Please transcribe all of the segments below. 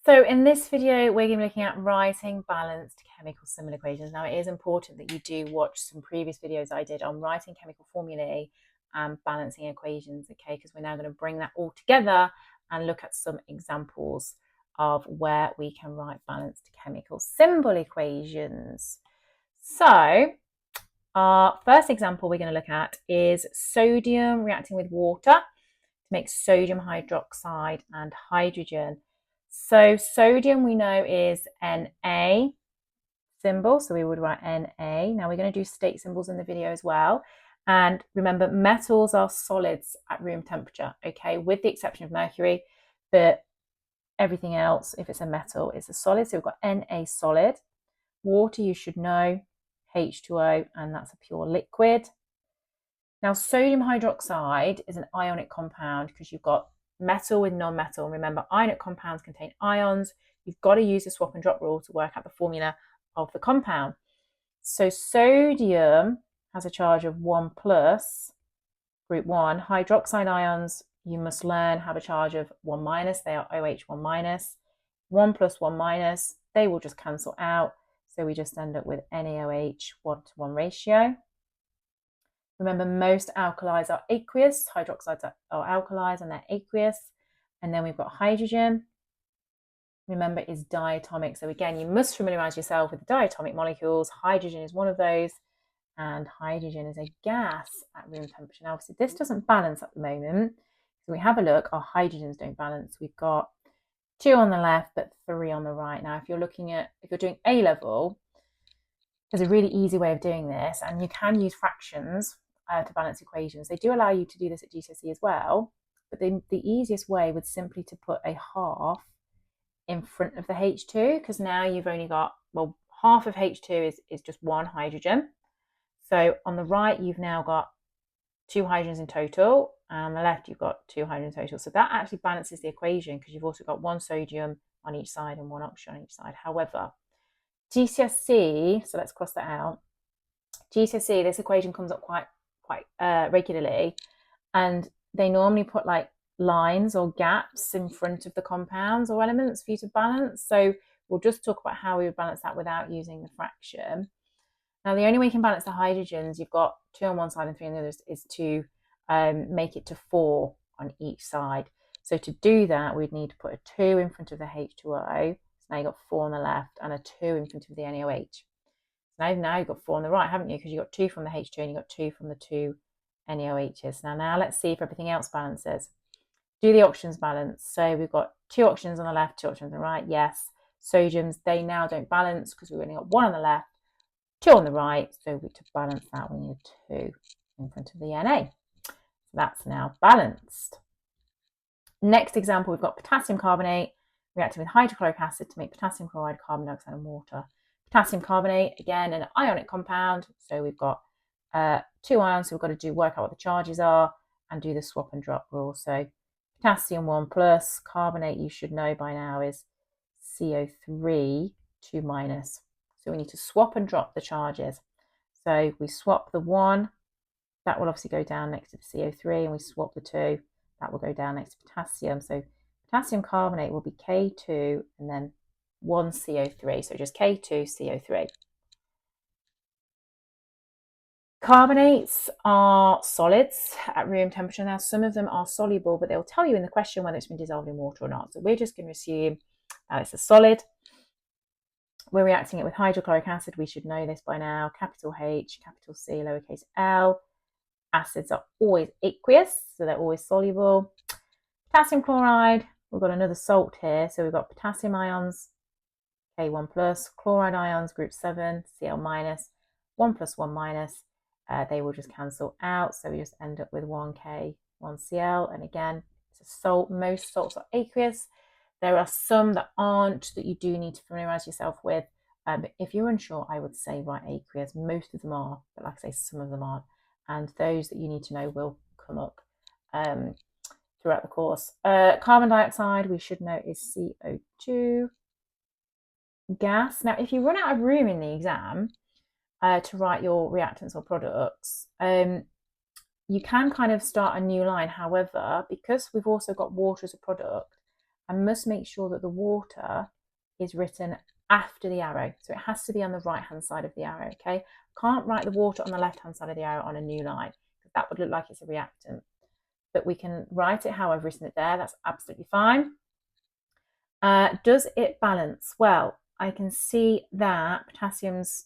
So in this video, we're going to be looking at writing balanced chemical symbol equations. Now, it is important that you do watch some previous videos I did on writing chemical formulae and balancing equations, okay? Because we're now going to bring that all together and look at some examples of where we can write balanced chemical symbol equations. So our first example we're going to look at is sodium reacting with water to make sodium hydroxide and hydrogen. So sodium we know is Na symbol, so we would write Na. Now we're going to do state symbols in the video as well. And remember, metals are solids at room temperature, okay, with the exception of mercury, but everything else, if it's a metal, is a solid. So we've got Na solid. Water, you should know, H2O, and that's a pure liquid. Now, sodium hydroxide is an ionic compound because you've got metal with non-metal. Remember, ionic compounds contain ions. You've got to use the swap and drop rule to work out the formula of the compound. So sodium has a charge of 1 plus, group 1. Hydroxide ions, you must learn, have a charge of 1 minus. They are OH 1 minus. 1 plus 1 minus, they will just cancel out. So we just end up with NaOH 1:1 ratio. Remember, most alkalis are aqueous. Hydroxides are alkalis and they're aqueous. And then we've got hydrogen. Remember, is diatomic. So again, you must familiarize yourself with the diatomic molecules. Hydrogen is one of those. And hydrogen is a gas at room temperature. Now, obviously, this doesn't balance at the moment. So we have a look. Our hydrogens don't balance. We've got 2 on the left, but 3 on the right. Now, if you're doing A level, there's a really easy way of doing this, and you can use fractions to balance equations. They do allow you to do this at GCSE as well, but the easiest way would simply to put a half in front of the H2, because now you've only got, well, half of H2 is just 1 hydrogen. So on the right, you've now got 2 hydrogens in total, and on the left, you've got 2 hydrogens in total. So that actually balances the equation because you've also got 1 sodium on each side and 1 oxygen on each side. However, GCSE, so let's cross that out. GCSE, this equation comes up quite regularly, and they normally put like lines or gaps in front of the compounds or elements for you to balance. So we'll just talk about how we would balance that without using the fraction. Now, the only way you can balance the hydrogens, you've got 2 on one side and 3 on the other, is to make it to 4 on each side. So to do that, we'd need to put a 2 in front of the H2O. So now you've got 4 on the left and a 2 in front of the NaOH. So now you've got 4 on the right, haven't you? Because you've got 2 from the H2 and you've got 2 from the 2 NaOHs. Now let's see if everything else balances. Do the oxygens balance? So we've got 2 oxygens on the left, 2 oxygens on the right. Yes. Sodiums, they now don't balance because we've only got 1 on the left, 2 on the right. So to balance that, we need 2 in front of the Na. So that's now balanced. Next example, we've got potassium carbonate reacting with hydrochloric acid to make potassium chloride, carbon dioxide, and water. Potassium carbonate, again, an ionic compound. So we've got 2 ions, so we've got to work out what the charges are and do the swap and drop rule. So potassium 1 plus, carbonate, you should know by now, is CO3 2 minus. So we need to swap and drop the charges. So we swap the 1, that will obviously go down next to the CO3, and we swap the 2, that will go down next to potassium. So potassium carbonate will be K2 and then 1 CO3, so just K2 CO3. Carbonates are solids at room temperature. Now, some of them are soluble, but they'll tell you in the question whether it's been dissolved in water or not. So we're just going to assume that it's a solid. We're reacting it with hydrochloric acid. We should know this by now. Capital H, capital C, lowercase l. Acids are always aqueous, so they're always soluble. Potassium chloride, we've got another salt here. So we've got potassium ions, K1 plus, chloride ions, group 7, Cl minus, 1 plus 1 minus. They will just cancel out. So we just end up with 1K, 1Cl. And again, it's a salt. Most salts are aqueous. There are some that aren't, that you do need to familiarize yourself with. But if you're unsure, I would say write aqueous. Most of them are, but like I say, some of them aren't. And those that you need to know will come up throughout the course. Carbon dioxide, we should know, is CO2 gas. Now, if you run out of room in the exam to write your reactants or products, you can kind of start a new line. However, because we've also got water as a product, I must make sure that the water is written after the arrow. So it has to be on the right-hand side of the arrow, okay? Can't write the water on the left-hand side of the arrow on a new line, because that would look like it's a reactant. But we can write it how I've written it there. That's absolutely fine. Does it balance? Well, I can see that potassiums,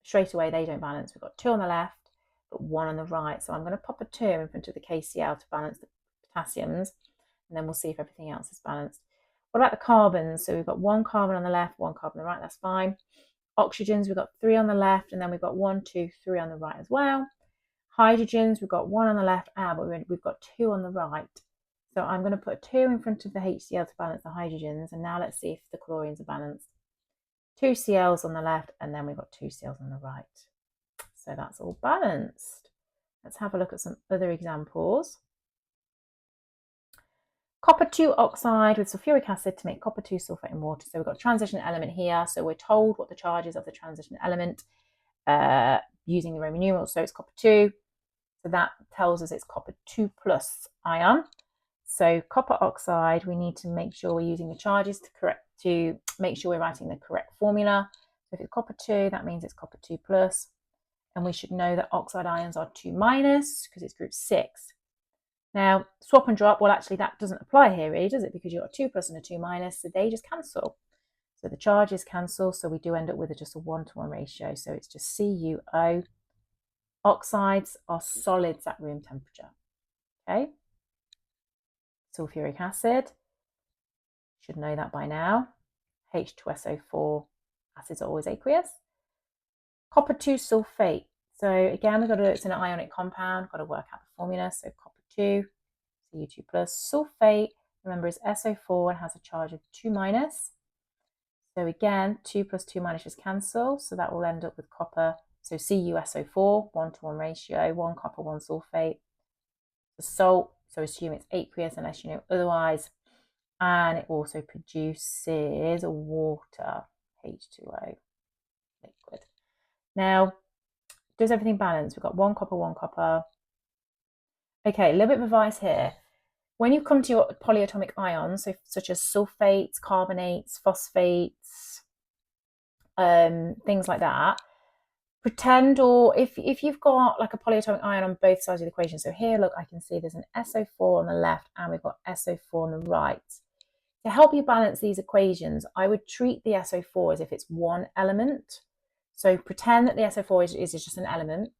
straight away, they don't balance. We've got 2 on the left, but 1 on the right. So I'm going to pop a 2 in front of the KCl to balance the potassiums, and then we'll see if everything else is balanced. What about the carbons? So we've got 1 carbon on the left, 1 carbon on the right. That's fine. Oxygens, we've got 3 on the left, and then we've got 1, 2, 3 on the right as well. Hydrogens, we've got 1 on the left, but we've got 2 on the right. So I'm going to put a 2 in front of the HCl to balance the hydrogens, and now let's see if the chlorines are balanced. 2 Cls on the left, and then we've got 2 Cls on the right. So that's all balanced. Let's have a look at some other examples. Copper 2 oxide with sulfuric acid to make copper 2 sulfate in water. So we've got a transition element here. So we're told what the charge is of the transition element using the Roman numerals. So it's copper 2. So that tells us it's copper 2 plus ion. So copper oxide, we need to make sure we're using the charges to make sure we're writing the correct formula. So if it's copper 2, that means it's copper 2 plus. And we should know that oxide ions are 2 minus because it's group 6. Now, swap and drop, well, actually, that doesn't apply here, really, does it? Because you've got a 2 plus and a 2 minus, so they just cancel. So the charges cancel, so we do end up with just a 1-to-1 ratio. So it's just CuO. Oxides are solids at room temperature. Okay. Sulfuric acid, should know that by now. H2SO4, acids are always aqueous. Copper 2 sulfate. So again, it's an ionic compound, got to work out the formula. So copper 2, Cu2 plus. Sulfate, remember, is SO4 and has a charge of 2 minus. So again, 2 plus 2 minus just cancel. So that will end up with copper. So CuSO4, 1-to-1 ratio, 1 copper, 1 sulfate. The salt, so assume it's aqueous unless you know otherwise. And it also produces water, H2O, liquid. Now, does everything balance? We've got 1 copper, 1 copper. Okay, a little bit of advice here. When you come to your polyatomic ions, so such as sulfates, carbonates, phosphates, things like that, pretend, or if you've got like a polyatomic ion on both sides of the equation. So here, look, I can see there's an SO4 on the left and we've got SO4 on the right. To help you balance these equations, I would treat the SO4 as if it's one element. So pretend that the SO4 is just an element.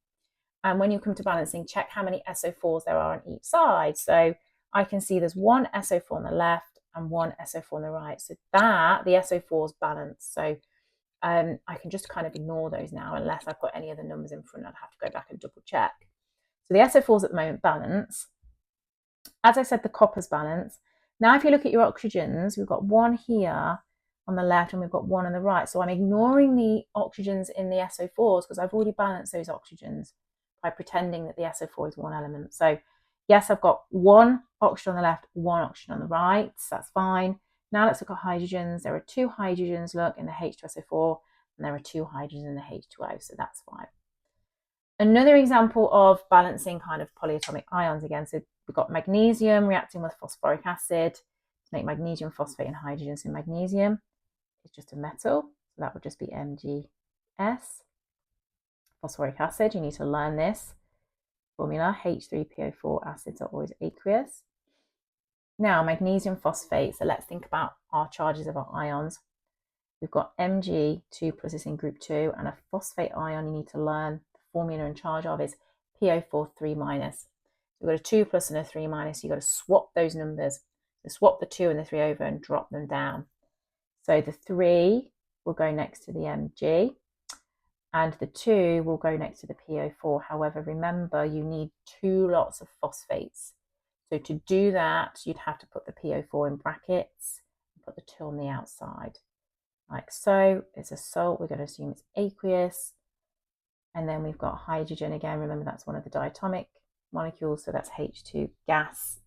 And when you come to balancing, check how many SO4s there are on each side. So I can see there's 1 SO4 on the left and 1 SO4 on the right. So that, the SO4 is balanced. So I can just kind of ignore those now unless I put any other numbers in front. I'd have to go back and double check. So the SO4s at the moment balance. As I said, the copper's balance. Now, if you look at your oxygens, we've got 1 here on the left and we've got 1 on the right. So I'm ignoring the oxygens in the SO4s because I've already balanced those oxygens by pretending that the SO4 is one element. So yes, I've got 1 oxygen on the left, 1 oxygen on the right. So that's fine. Now let's look at hydrogens. There are 2 hydrogens, look, in the H2SO4, and there are 2 hydrogens in the H2O, so that's fine. Another example of balancing kind of polyatomic ions again. So we've got magnesium reacting with phosphoric acid to make magnesium phosphate and hydrogen. So magnesium is just a metal, so that would just be MgS. Phosphoric acid, you need to learn this formula. H3PO4 acids are always aqueous. Now, magnesium phosphate, so let's think about our charges of our ions. We've got Mg, 2 plus is in group 2, and a phosphate ion you need to learn the formula and charge of is PO4, 3 minus. So we've got a 2 plus and a 3 minus, you've got to swap those numbers. So swap the 2 and the 3 over and drop them down. So the 3 will go next to the Mg, and the 2 will go next to the PO4. However, remember, you need 2 lots of phosphates. So to do that, you'd have to put the PO4 in brackets and put the 2 on the outside. Like so. It's a salt, we're going to assume it's aqueous. And then we've got hydrogen again. Remember, that's one of the diatomic molecules, so that's H2 gas.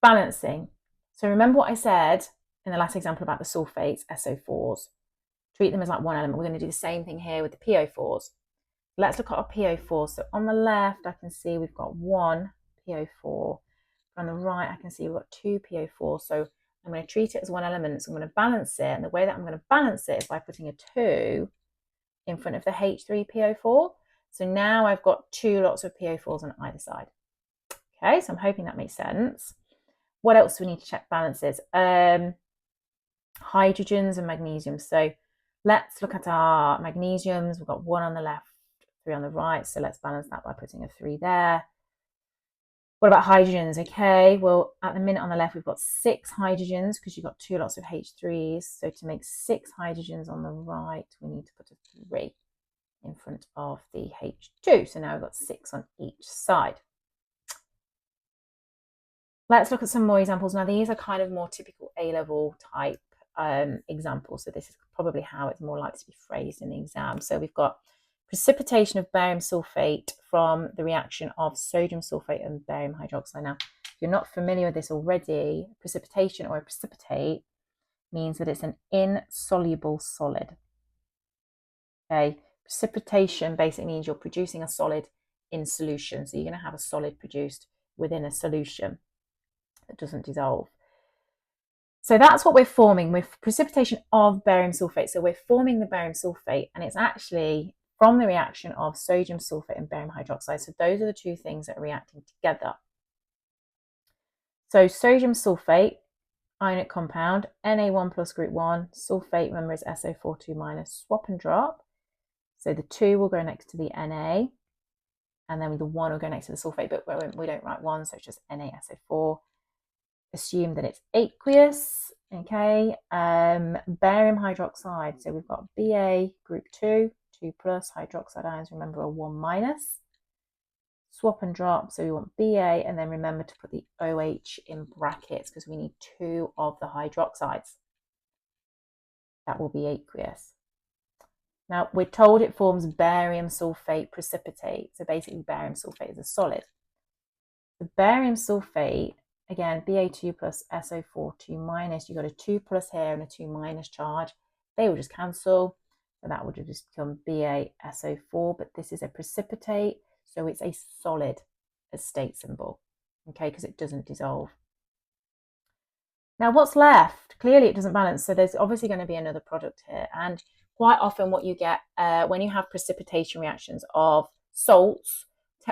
Balancing. So remember what I said in the last example about the sulfates, SO4s. Treat them as like one element. We're going to do the same thing here with the PO4s. Let's look at our PO4. So on the left, I can see we've got 1 PO4 On the right, I can see we've got 2 PO4. So I'm going to treat it as one element. So I'm going to balance it. And the way that I'm going to balance it is by putting a 2 in front of the H3PO4. So now I've got 2 lots of PO4s on either side. Okay, so I'm hoping that makes sense. What else do we need to check balances? Hydrogens and magnesiums. So let's look at our magnesiums. We've got 1 on the left, 3 on the right. So let's balance that by putting a 3 there. What about hydrogens? Okay, well, at the minute on the left, we've got 6 hydrogens because you've got 2 lots of H3s. So to make 6 hydrogens on the right, we need to put a 3 in front of the H2. So now we've got 6 on each side. Let's look at some more examples. Now, these are kind of more typical A-level type examples. So this is probably how it's more likely to be phrased in the exam. So we've got precipitation of barium sulfate from the reaction of sodium sulfate and barium hydroxide. Now, if you're not familiar with this already, precipitation or a precipitate means that it's an insoluble solid. Okay, precipitation basically means you're producing a solid in solution. So you're going to have a solid produced within a solution that doesn't dissolve. So that's what we're forming with precipitation of barium sulfate. So we're forming the barium sulfate, and it's actually from the reaction of sodium sulfate and barium hydroxide. So those are the 2 things that are reacting together. So sodium sulfate, ionic compound, Na1 plus group 1, sulfate, remember, is SO4 2-, swap and drop. So the 2 will go next to the Na, and then the 1 will go next to the sulfate, but we don't write 1, so it's just NaSO4. Assume that it's aqueous. Okay, barium hydroxide. So we've got Ba group 2, 2 plus, hydroxide ions, remember, are 1 minus. Swap and drop, so we want Ba, and then remember to put the OH in brackets because we need 2 of the hydroxides. That will be aqueous. Now, we're told it forms barium sulfate precipitate. So basically, barium sulfate is a solid. The barium sulfate, again, Ba2 plus SO4 2-, you've got a 2 plus here and a 2- charge. They will just cancel. So that would just become BaSO4, but this is a precipitate, so it's a solid as state symbol, okay, because it doesn't dissolve. Now, what's left? Clearly, it doesn't balance, so there's obviously going to be another product here. And quite often what you get when you have precipitation reactions of salts,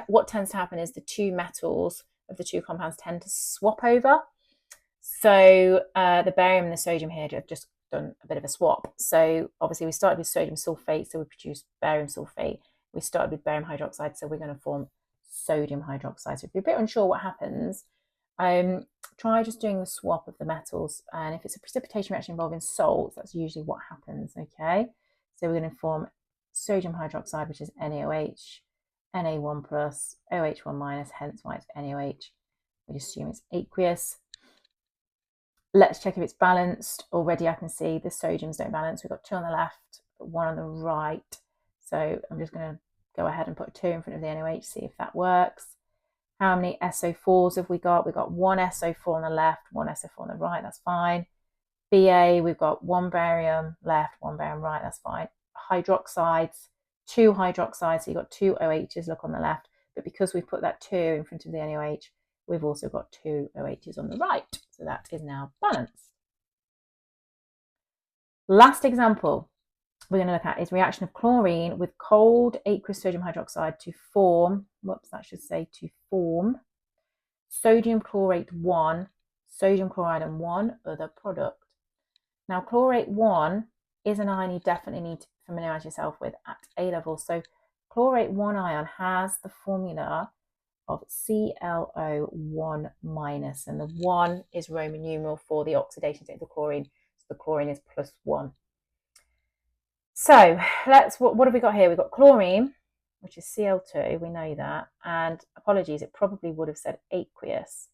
what tends to happen is the 2 metals of the 2 compounds tend to swap over. So the barium and the sodium here have just done a bit of a swap. So obviously we started with sodium sulfate, so we produced barium sulfate. We started with barium hydroxide, so we're going to form sodium hydroxide. So if you're a bit unsure what happens, try just doing the swap of the metals. And if it's a precipitation reaction involving salts, that's usually what happens, okay? So we're going to form sodium hydroxide, which is NaOH, Na1 plus, OH1-, hence why it's NaOH. We assume it's aqueous. Let's check if it's balanced. Already I can see the sodiums don't balance. We've got 2 on the left, 1 on the right. So I'm just going to go ahead and put a 2 in front of the NaOH, see if that works. How many SO4s have we got? We've got 1 SO4 on the left, 1 SO4 on the right, that's fine. Ba, we've got 1 barium left, 1 barium right, that's fine. Hydroxides, 2 hydroxides, so you've got 2 OHs, look on the left, but because we've put that 2 in front of the NaOH, we've also got 2 OHs on the right, so that is now balanced. Last example we're going to look at is reaction of chlorine with cold aqueous sodium hydroxide to form, to form sodium chlorate 1, sodium chloride and 1 other product. Now, chlorate 1 is an ion you definitely need to familiarise yourself with at A level. So chlorate 1 ion has the formula of ClO1-, and the 1 is Roman numeral for the oxidation state of the chlorine. So the chlorine is +1. So what have we got here? We've got chlorine, which is Cl2, we know that, and apologies, it probably would have said aqueous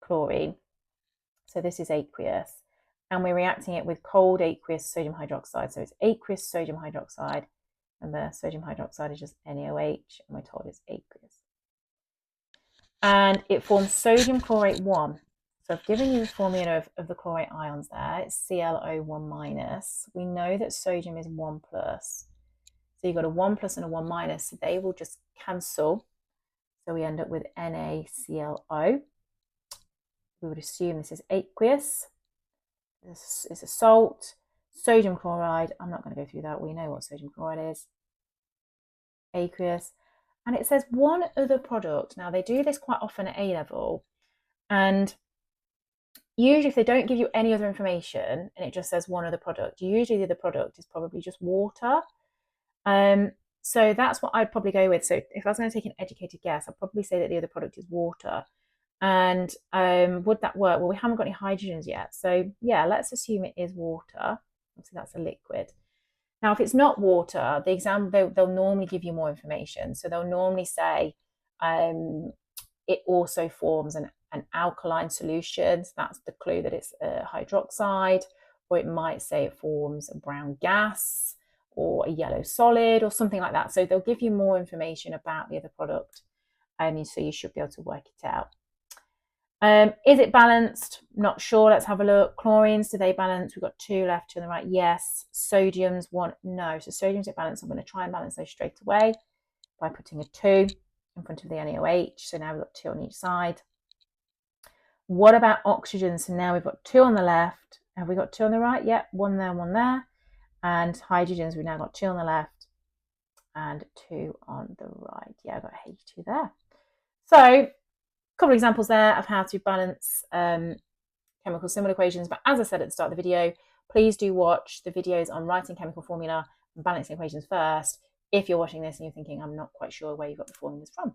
chlorine. So this is aqueous, and we're reacting it with cold aqueous sodium hydroxide. So it's aqueous sodium hydroxide, and the sodium hydroxide is just NaOH, and we're told it's aqueous. And it forms sodium chlorate 1. So I've given you the formula of the chlorate ions there. It's ClO1-. We know that sodium is 1+. So you've got a 1+ and a 1-, so they will just cancel. So we end up with NaClO. We would assume this is aqueous. This is a salt. Sodium chloride, I'm not going to go through that. We know what sodium chloride is. Aqueous. And it says one other product. Now, they do this quite often at A level. And usually if they don't give you any other information and it just says one other product, usually the other product is probably just water. So that's what I'd probably go with. So if I was going to take an educated guess, I'd probably say that the other product is water. And would that work? Well, we haven't got any hydrogens yet. So yeah, let's assume it is water. Obviously that's a liquid. Now, if it's not water, the exam, they'll normally give you more information. So they'll normally say it also forms an alkaline solution. So that's the clue that it's a hydroxide. Or it might say it forms a brown gas or a yellow solid or something like that. So they'll give you more information about the other product. So you should be able to work it out. Is it balanced? Not sure. Let's have a look. Chlorines, do they balance? We've got 2 left to the right. Yes. Sodiums, 1. No. So sodiums are balanced. I'm going to try and balance those straight away by putting a 2 in front of the NaOH. So now we've got 2 on each side. What about oxygen? So now we've got 2 on the left. Have we got 2 on the right? Yep. 1 there, 1 there. And hydrogens, we've now got 2 on the left and 2 on the right. Yeah, I've got H2 there. So couple of examples there of how to balance chemical similar equations. But as I said at the start of the video, please do watch the videos on writing chemical formula and balancing equations first if you're watching this and you're thinking, I'm not quite sure where you got the formulas from.